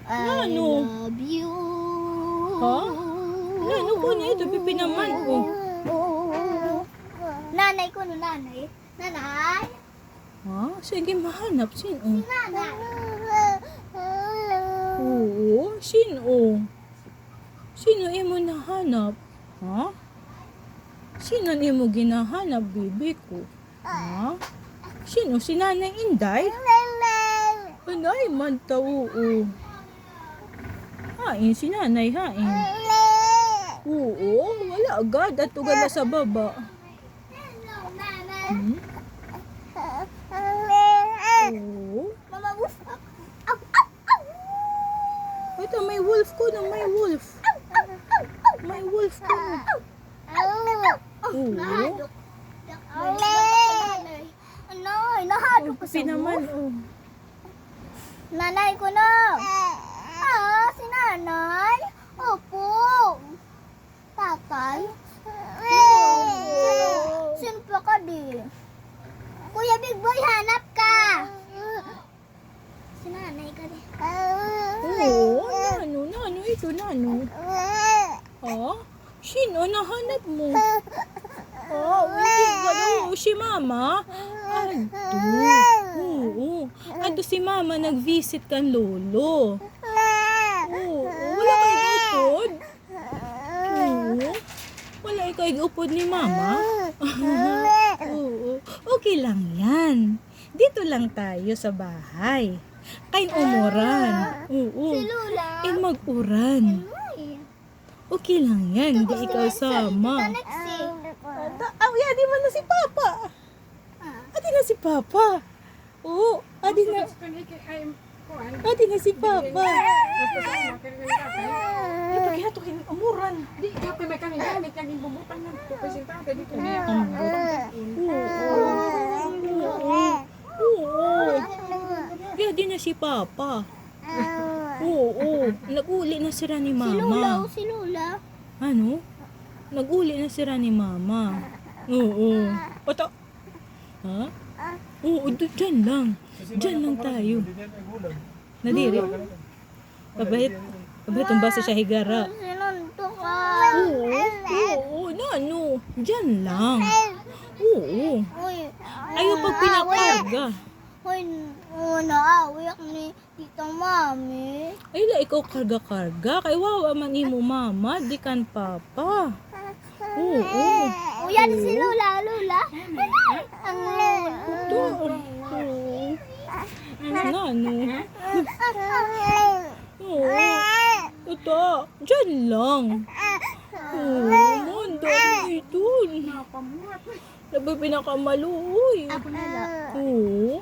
I Ano? love you. Ha? Ano ko na ito? Pipinaman ko. Nanay ko, no, nanay. Nanay? Ha? Sige, mahanap. Sino? Nanay. Oo, sino? Sino imo nahanap? Ha? Sino imo ginahanap, bibi ko? Ha? Sino? Si Nanay Inday? Anay man tao, oo. Hain, si Nanay, hain. Oo, wala agad. At ugal na sa baba. Hello, nanay. Hmm? Oo. Mama, woof. Ito, may wolf ko na, may wolf. May wolf ko na. Oo. Nahadok. Nanay, nahadok ko sa Pinaman, wolf. oh. Nanay ko na. Si nanay? Opo. Tatay? Sino pa ka di? Kuya Big Boy, hanap ka. Si nanay ka di. Oo, nano, ito, nano. Ha? Sino nahanap mo? Hindi gano'n. Si Mama? Ato. Oo. Ato si Mama nag-visit kan lolo. Oo. Wala kayo upod? Oo. Wala kayo upod ni Mama? Oo. Okay lang yan. Dito lang tayo sa bahay. Kain umuran. Oo. Si Lula. In mag-uran. Ay. Okay lang yan. Hindi ikaw sama. Tita Nexie. Di mo na si Papa. Adi na si Papa. Oo. Adi na si Papa. Ito kaya ito kini umuran. Di kapay may kami gamit yang imbumutan ng presentante dito niya. Oo. Kaya di na si Papa. Oo. Nag-uli na sila ni Si Lula. Mama. Si Lula. Ano? Nag-uli na sila ni Mama. Oo. Ito. Ha? Oo, dyan lang. Dyan lang tayo. Nadiri. Kabahit ang basa siya higara. Sinunto ka. Oo, nano. Dyan lang. Oo. Uy. Ayaw pag pinakarga. Uy, naawi ako ni Tita Mami. Ay, la, ikaw karga-karga. Kay wawa man imo mama, di kan papa. Oo. Uy, yan si Lula. Lula. Ang Ito. Oo. Nano. Oo. Ito. Dyan lang. Oo. Manda. Ito. Nabi pinakamaluoy. Ako na lang. Oo.